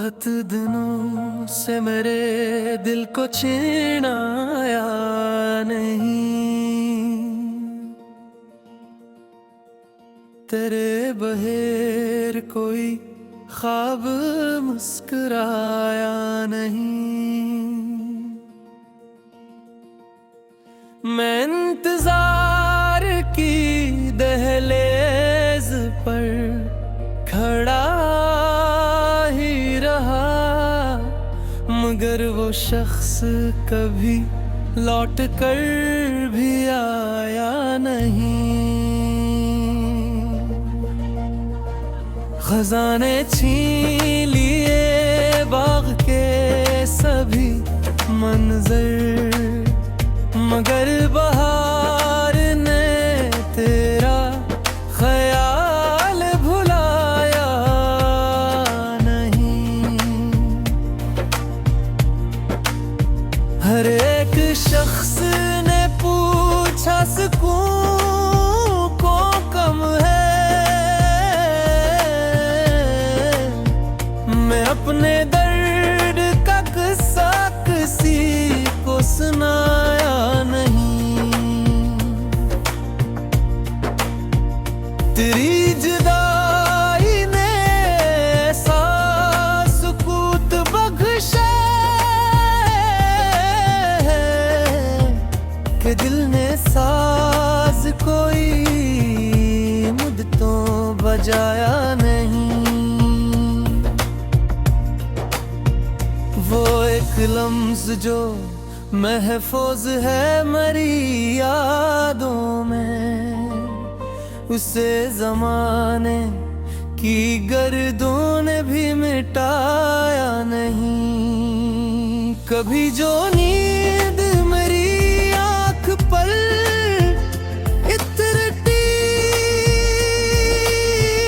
बहुत दिनों से मेरे दिल को चैन आया नहीं, तेरे बहेर कोई ख्वाब मुस्कुराया नहीं। मैं इंतजार की दहलीज पर खड़ा ही रहा, मगर वो शख्स कभी लौट कर भी आया नहीं। खजाने छीन लिए बाग के सभी मंजर, मगर बहार ने तेरा ख्याल भुलाया नहीं। हर एक शख्स ने पूछा सुकून को कम है, मैं अपने दर्द का किस्सा किसी को सुनाया नहीं। तेरी जुदाई ने ऐसा सुकूत बख्शा है कि दिल ने साज कोई मुद्दतों बजाया नहीं। वो एक लम्स जो महफूज है मेरी यादों में, उसे ज़माने की गर्दों ने भी मिटाया नहीं। कभी जो नींद मेरी आँख पर इतरती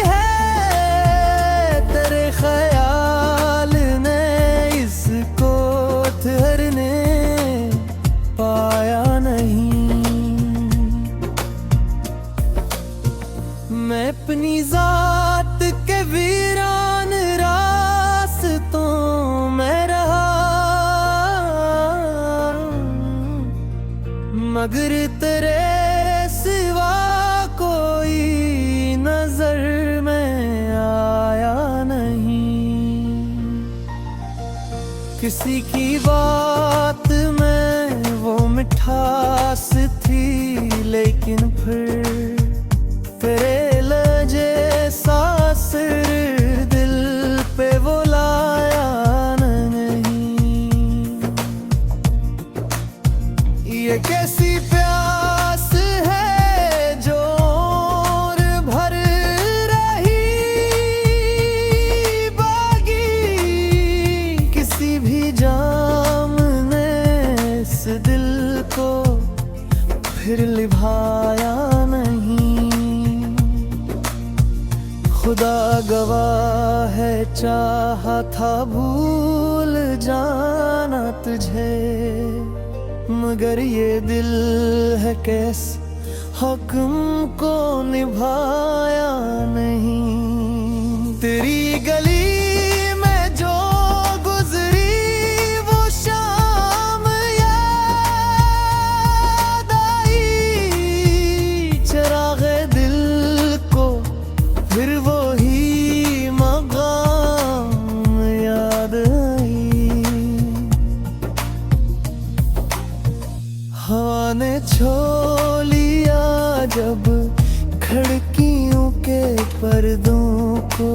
है, तेरे ख्याल ने इसको ठहरने पाया नहीं। मैं अपनी जात के वीरान रास्तों में रहा, मगर तेरे सिवा कोई नजर में आया नहीं। किसी की बात में वो मिठास थी, लेकिन फिर तेरे लजे सासर दिल पे वो लाया नहीं। ये कैसी प्यास है जो और भर रही बागी, किसी भी जाम ने इस दिल को फिर लिभाया नहीं। खुदा गवाह है चाहा था भूल जाना तुझे, मगर ये दिल है कैस हुक्म को निभाया नहीं। तेरी गली में जो गुजरी वो शाम याद आई, चिराग़े दिल को फिर वो ही मकाम याद आई। हवा ने छो लिया जब खिड़कियों के पर्दों को,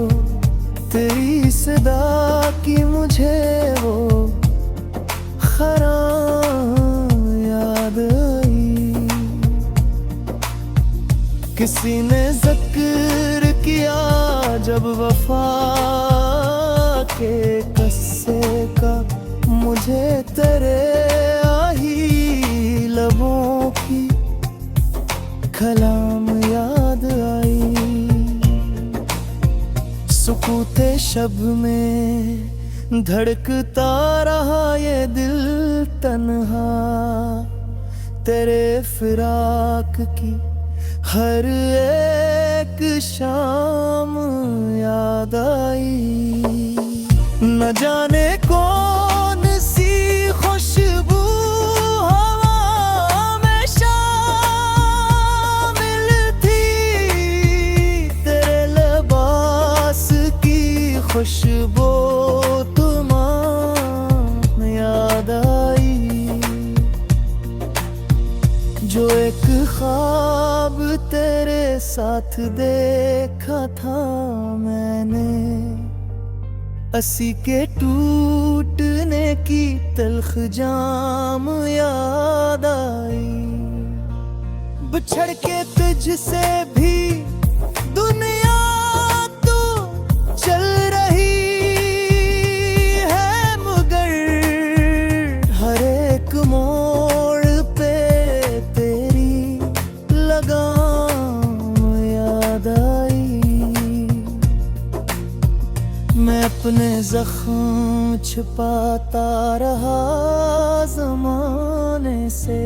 तेरी सदा की मुझे वो खराम याद आई। किसी ने जिक्र किया जब वफा के कस्से का, मुझे तेरे आही लबों की कलाम याद आई। सुकूते शब में धड़कता रहा ये दिल तन्हा, तेरे फिराक की हर एक शाम याद आई। न जाने कौन सी खुशबू हवा में शामिल थी, तेरे लिबास की खुशबू तुम्हें याद आई। जो एक ख्वाब तेरे साथ देखा था मैंने, असी के टूटने की तल्ख जाम याद आई। बिछड़ के तुझसे भी दुनिया तो चल रही है, मगर हर एक मोड़ पे तेरी लगाम याद आई। मैं अपने जख्म छिपाता रहा ज़माने से,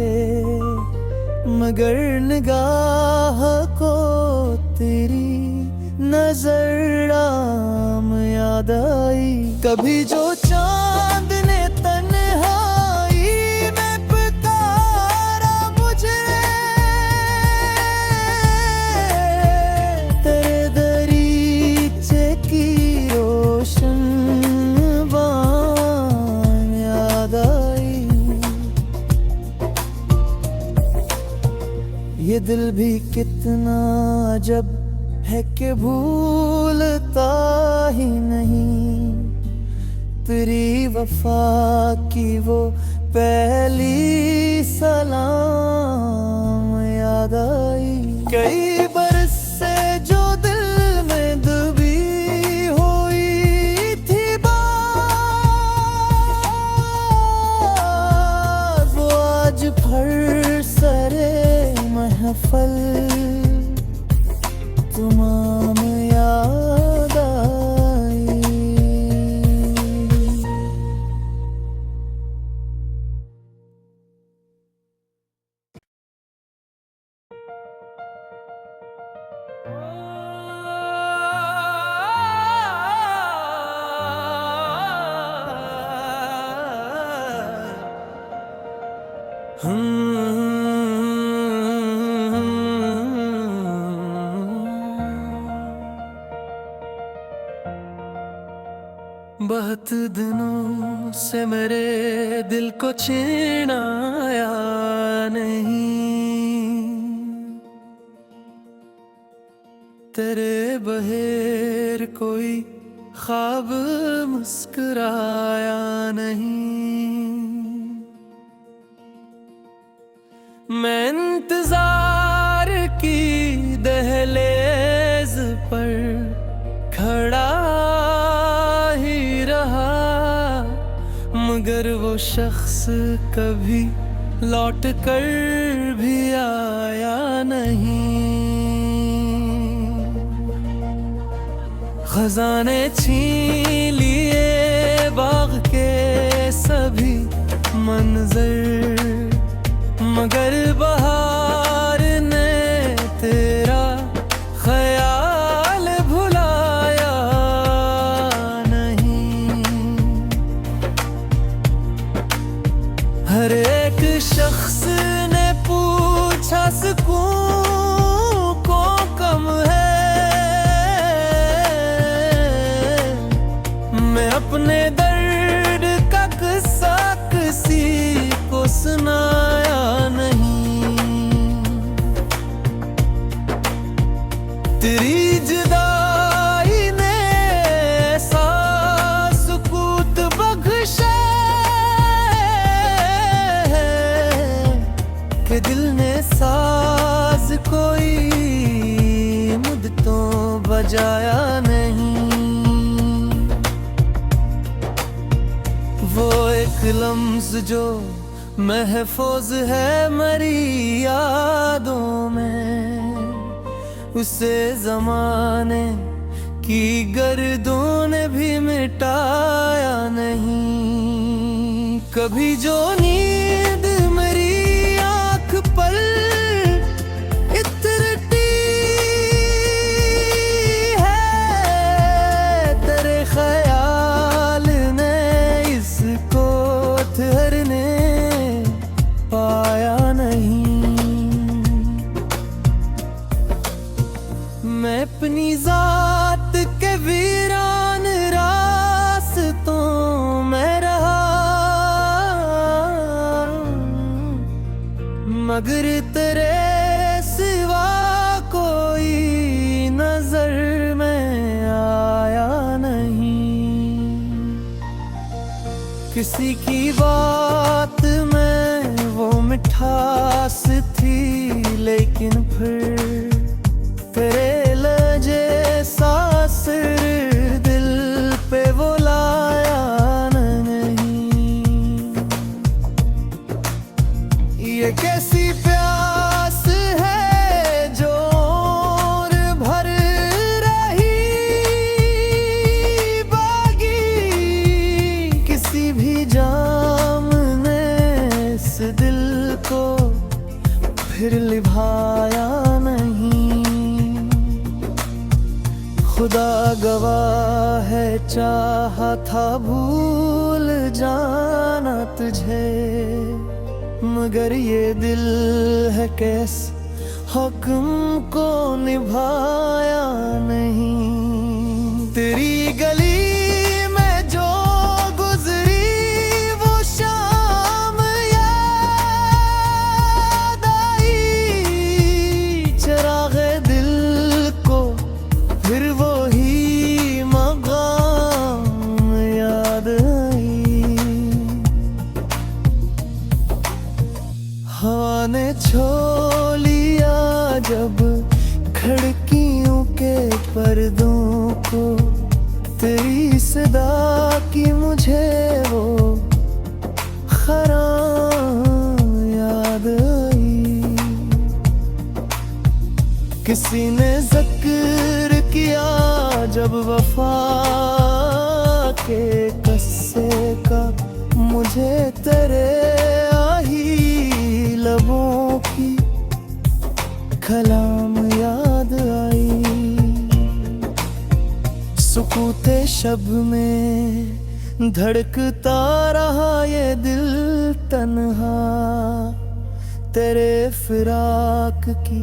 मगर निगाह को तेरी नजर आम याद आई। कभी जो चांद ने तन्हाई में पुकारा मुझे, तेरे दरीचे की रोशन बान याद आई। ये दिल भी कितना अजब है कि भूलता ही नहीं, तेरी वफा की वो पहली सलाम याद आई। कई बरस से जो दिल में दबी हुई थी बात, वो आज फर सरे महफल तमाम याद आई। बहुत दिनों से मेरे दिल को चैन आया नहीं, तेरे बहेर कोई ख्वाब मुस्कुराया नहीं। मैं इंतजार की दहलीज पर खड़ा ही रहा, मगर वो शख्स कभी लौट कर भी आया नहीं। खजाने छीन लिए बाग के सभी मंजर, मगर बहार ने तेरा ख्याल भुलाया नहीं। हर एक शख्स ने पूछा सुकून को कम है, मैं अपने दर्द का किस्सा किसी को सुनाया नहीं। तेरी जुदाई ने ऐसा सुकूत बख्शा कि दिल ने साज कोई मुद्दतों बजाया नहीं। वो एक लम्स जो महफूज है मेरी यादों में, उसे ज़माने की गर्दों ने भी मिटाया नहीं। कभी जो नींद मेरी आँख पर इतरती है, तेरे ख्याल तेरे सिवा कोई नजर में आया नहीं। किसी की बात में वो मिठास थी, लेकिन फिर तेरे लजे सासर दिल पे वो लाया नहीं। ये कैसी प्यास है जो और भर रही बागी, किसी भी जाम ने इस दिल को फिर लिभाया नहीं। खुदा गवाह है चाहा था भूल जाना तुझे, मगर ये दिल है कैस हुक्म को निभाया नहीं। तेरी गली में जो गुजरी वो शाम याद आई, चिरागे दिल को फिर वो ही मकाम याद आई। हवा ने छो लिया जब खिड़कियों के पर्दों को, तेरी सदा की मुझे वो खराम याद आई। किसी ने जिक्र किया जब वफा के कस्से का, मुझे तेरे आही लबों की कलाम याद आई। सुकूते शब में धड़कता रहा ये दिल तन्हा, तेरे फिराक की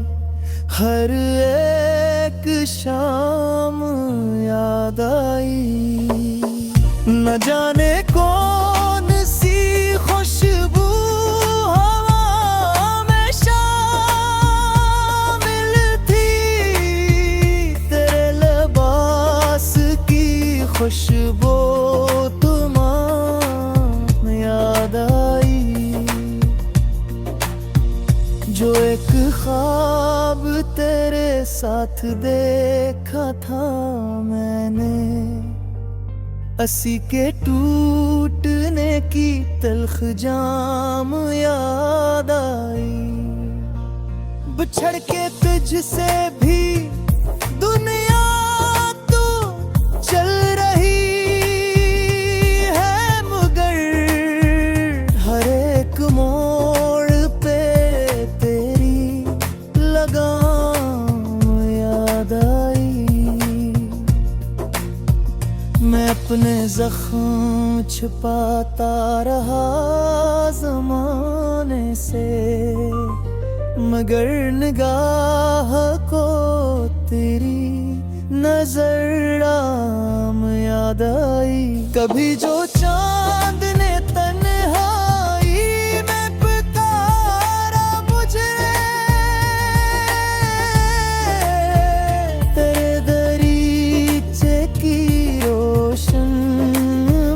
हर एक शाम याद आई। न जाने कौन सी खुशबू हवा में शामिल थी, तेरे लिबास की खुशबू तुम्हां याद आई। जो एक ख्वाब तेरे साथ देखा था मैंने, अस्सी के टूटने की तल्ख जाम याद आई। बिछड़ के तुझसे भी दुनिया तो चल रही है, मगर हर एक मोड़ पे तेरी लगाम याद आई। मैं अपने जख्म छिपाता रहा ज़माने से, मगर निगाह को तेरी नजर आम याद आई। कभी जो चांद ने तन्हाई में पुकारा मुझे, तेरे दरीचे की रोशन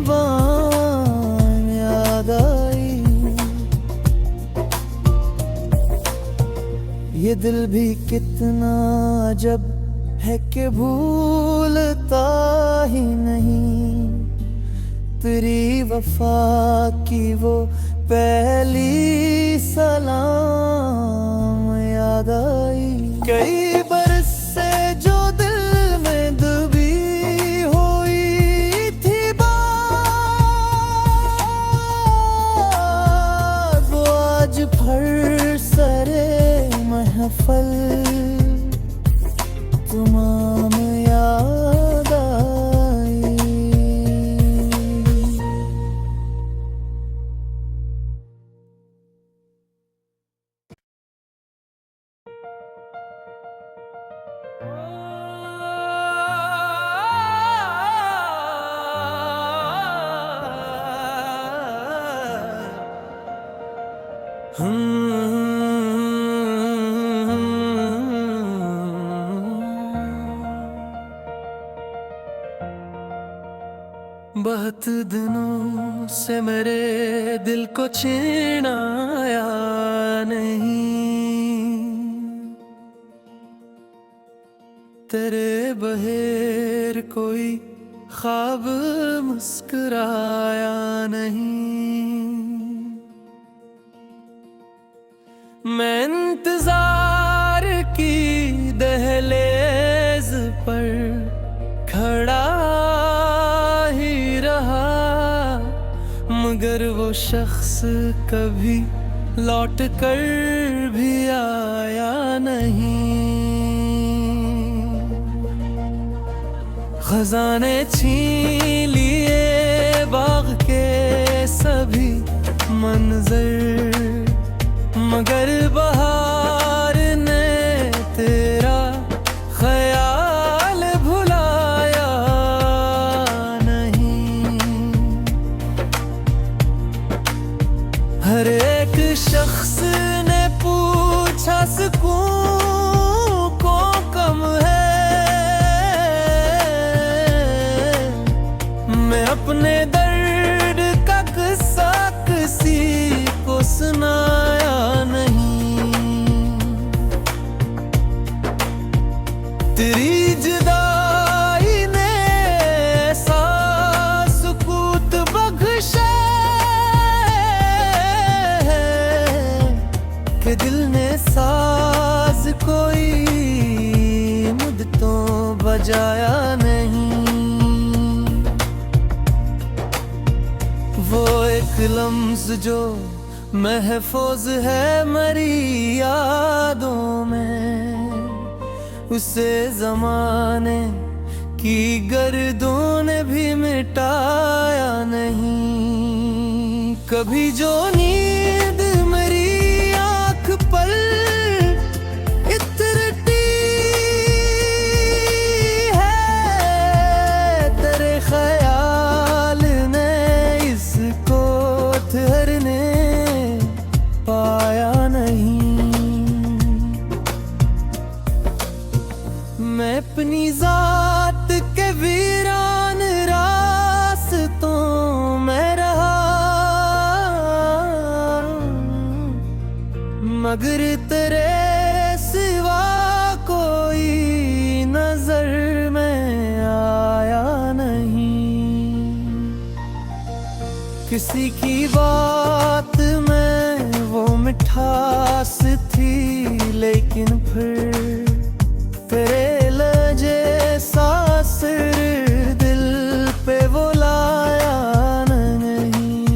बान याद आई। ये दिल भी कितना अजब है कि भूलता ही नहीं, तेरी वफा की वो पहली सलाम याद आई। कई बरस से जो दिल में दबी हुई थी बात, वो आज फर सरे महफल तमाम याद आई। बहुत दिनों से मेरे दिल को चैन आया नहीं, तेरे बहेर कोई ख्वाब मुस्कुराया नहीं। मैं इंतजार की दहलीज पर खड़ा ही रहा, मगर वो शख्स कभी लौट कर भी आया नहीं। खजाने छीन लिए बाग के सभी मंजर, मगर बहार ने तेरा ख्याल भुलाया नहीं। हर एक शख्स ने पूछा सुकून को कम है, मैं अपने दर्द का किस्सा किसी को सुनाया नहीं। तेरी जुदाई ने ऐसा सुकूत बख्शा कि दिल ने साज कोई मुद्दतों बजाया नहीं। वो एक लम्ज़ जो महफूज है मेरी यादों में, उसे ज़माने की गर्दों ने भी मिटाया नहीं। कभी जो नींद मेरी आँख पर इतरती है, तेरे ख्याल ने इसको ठहरने पाया नहीं। मैं अपनी जात के वीरान रास्तों में रहा, मगर तेरे सिवा कोई नजर में आया नहीं। किसी की बात में वो मिठास थी, लेकिन फिर तेरे लजे सासर दिल पे वो लाया नहीं।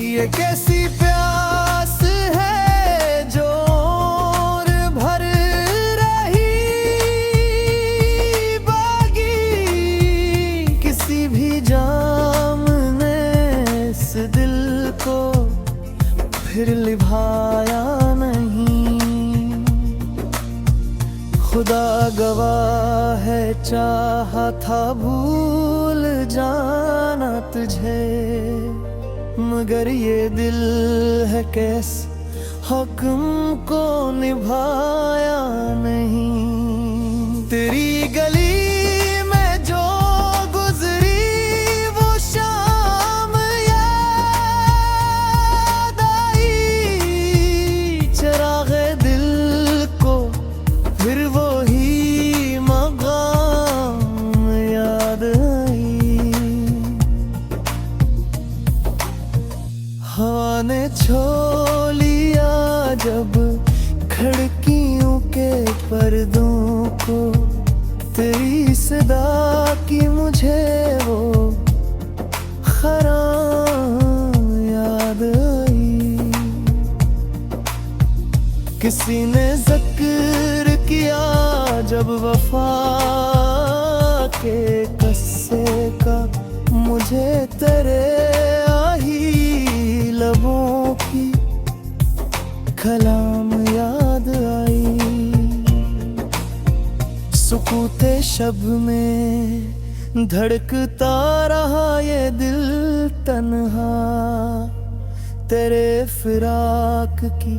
ये कैसी प्यास है जो और भर रही बागी, किसी भी जाम ने इस दिल को फिर लिभाया नहीं। खुदा गवाह है चाहा था भूल जाना तुझे, मगर ये दिल है कैस हुक्म को निभाया नहीं। तेरी गली में जो गुजरी वो शाम याद आई, चिराग़े दिल को फिर वो ही मकाम याद आई। हवा ने छो लिया जब खिड़कियों के पर्दों को, तेरी सदा की मुझे वो खराम याद आई। किसी ने जिक्र किया जब वफा के कस्से का, मुझे तेरे आही लबों की कलाम याद आई। सुकूते शब में धड़कता रहा ये दिल तन्हा, तेरे फिराक की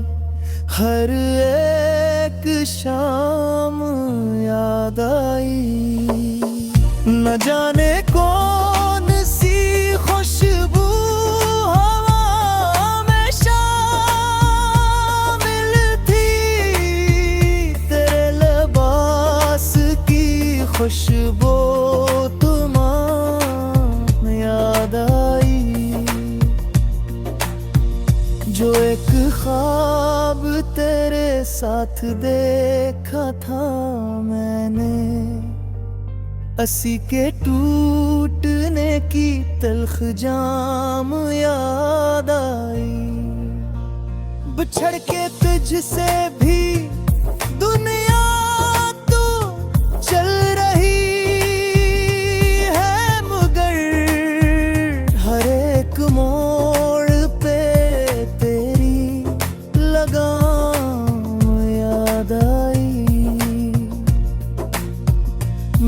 हर एक शाम याद आई। न जाने कौन सी खुशबू हवा में शामिल थी, तेरे लिबास की खुशबू तुम्हें याद आई। जो एक ख्वाब तेरे साथ देखा था मैंने, असी के टूटने की तल्ख जाम याद आई। बिछड़ के तुझसे भी दुनिया तो चल रही है, मगर हर एक मोड़ पे तेरी लगाम याद आई।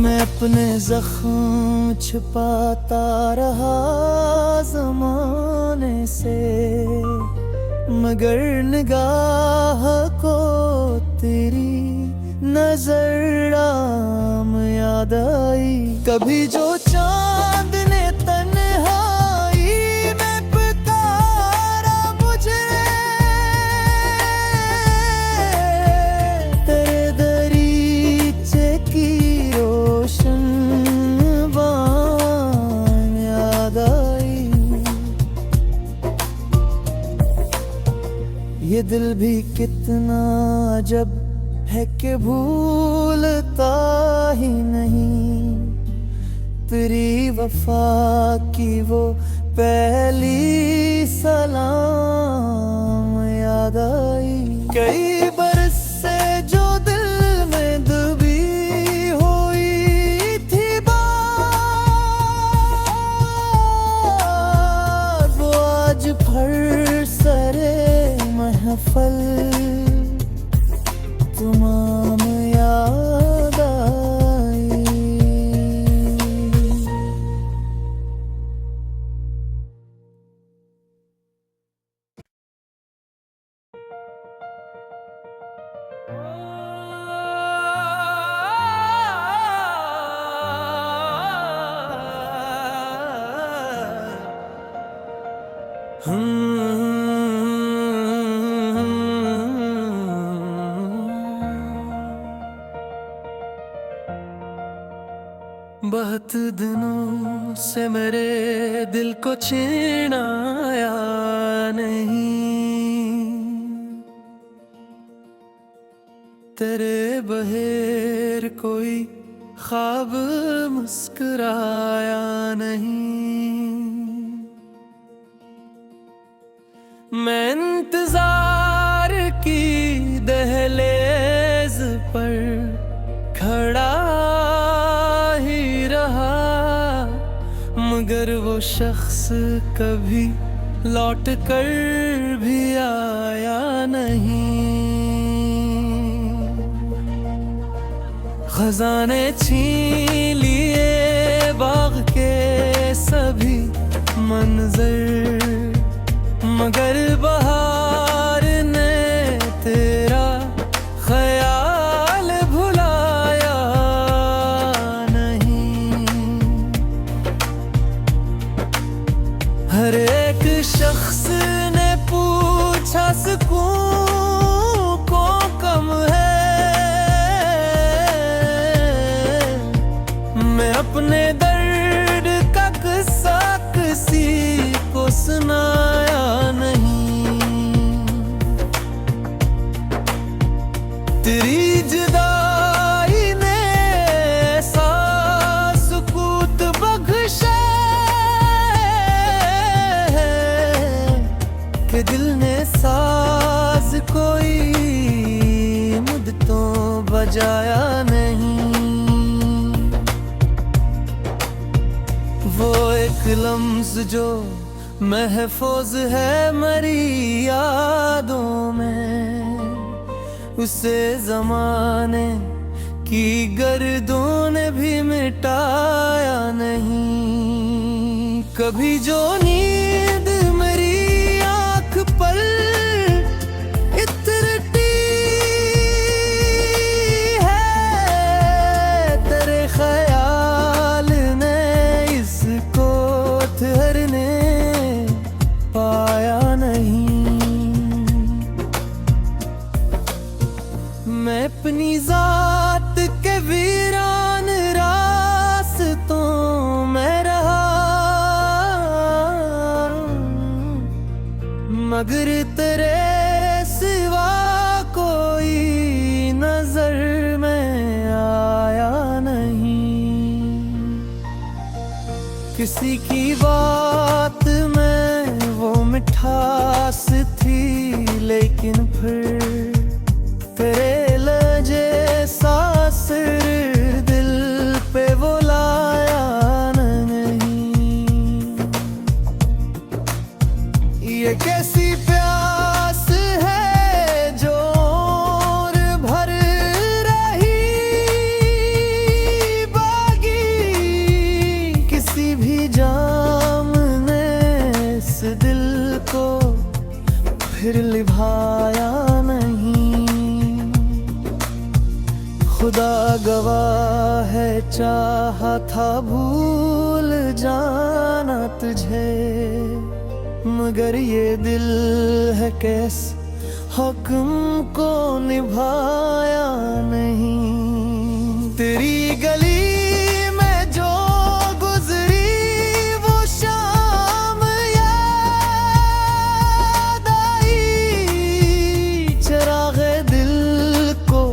मैं अपने जख्म छुपाता रहा ज़माने से, मगर निगाह को तेरी नजर आम याद आई। कभी जो चांद ने तन्हाई में पुकारा मुझे, तेरे दरीचे की रोशन बान याद आई। ये दिल भी कितना अजब है कि भूलता ही नहीं, तेरी वफा की वो पहली सलाम याद आई। कई बरस से जो दिल में दबी हुई थी बात, वो आज फर सरे महफल तमाम याद आई। बहुत दिनों से मेरे दिल को चैन आया नहीं, तेरे बहेर कोई ख्वाब मुस्कुराया नहीं। मैं इंतजार की दहलीज पर खड़ा ही रहा, मगर वो शख्स कभी लौट कर भी आया नहीं। खजाने छीन लिए बाग के सभी मंजर, मगर बहार ने तेरा ख्याल भुलाया नहीं। हर एक शख्स ने पूछा सुकून को कम है, मैं अपने दर्द का किस्सा किसी को सुनाया नहीं। तेरी जुदाई ने ऐसा सुकूत बख्शा है कि दिल ने साज कोई मुद्दतों बजाया नहीं। वो एक लम्ज़ जो महफूज है मेरी यादों में, उसे ज़माने की गर्दों ने भी मिटाया नहीं। कभी जो नींद मेरी आँख पर इतरती है, तेरे ख्याल मैं अपनी जात के वीरान रास्तों में रहा, मगर तेरे सिवा कोई नजर में आया नहीं। किसी की बात में वो मिठास थी, लेकिन फिर तेरे लजे सासर दिल पे वो लाया नहीं। ये कैसी प्यास है जो और भर रही बागी, किसी भी जाम ने इस दिल को फिर लिभाया नहीं। खुदा गवाह है चाहा था भूल जाना तुझे, मगर ये दिल है कैस हुक्म को निभाया नहीं। तेरी गली में जो गुजरी वो शाम याद आई, चिराग़े दिल को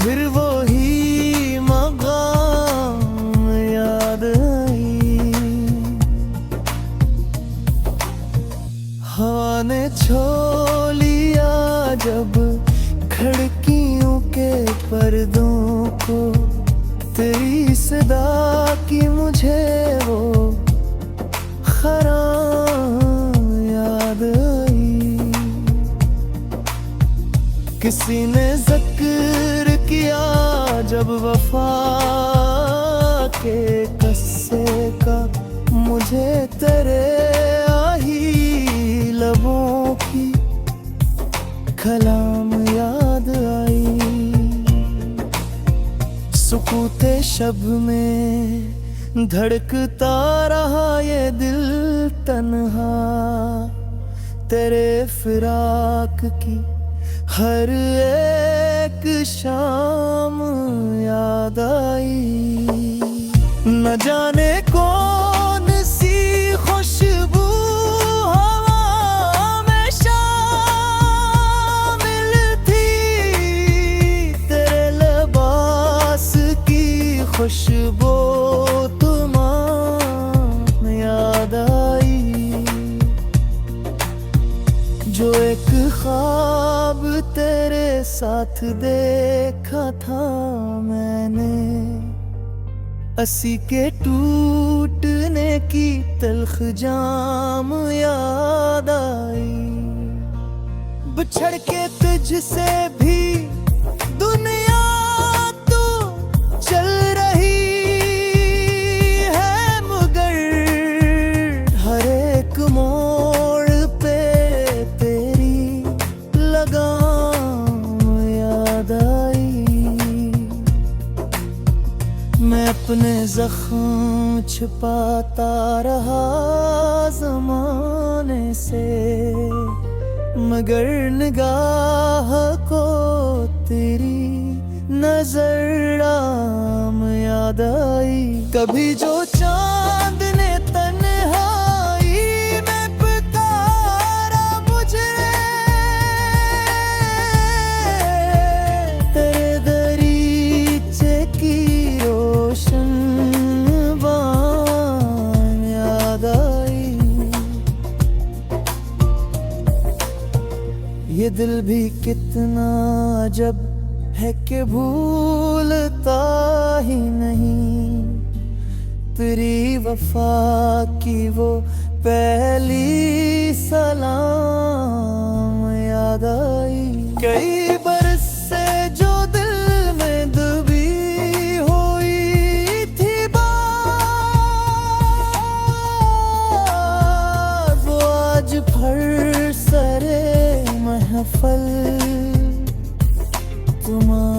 फिर वो ही मकाम याद आई। हवा ने छो लिया जब खिड़कियों के पर्दों को, तेरी सदा की मुझे वो खराम याद आई। किसी ने जिक्र किया जब वफा के कस्से का, मुझे तेरे आही लबों की कलाम याद आई। सुकूते शब में धड़कता रहा ये दिल तन्हा, तेरे फिराक की हर एक शाम याद आई। न जाने कौन सी खुशबू हवा में शामिल थी, तेरे लिबास की खुशबू तुम्हें याद आई। जो एक ख्वाब तेरे साथ देखा था मैंने, असी के टूटने की तल्ख जाम याद आई। बिछड़ के तुझसे भी दुनिया तो चल रही है, मगर हर एक मोड़ पे तेरी लगाम याद आई। मैं अपने जख्म छिपाता रहा ज़माने से, मगर निगाह को तेरी नजर आम याद आई। कभी जो चांद ने तन्हाई में पुकारा मुझे, तेरे दरीचे की रोशन बान याद आई। ये दिल भी कितना अजब है कि भूलता ही नहीं, तेरी वफा की वो पहली सलाम याद आई। कई बरस से जो दिल में दबी हुई थी बात, वो आज फर सरे महफल तुम्हारा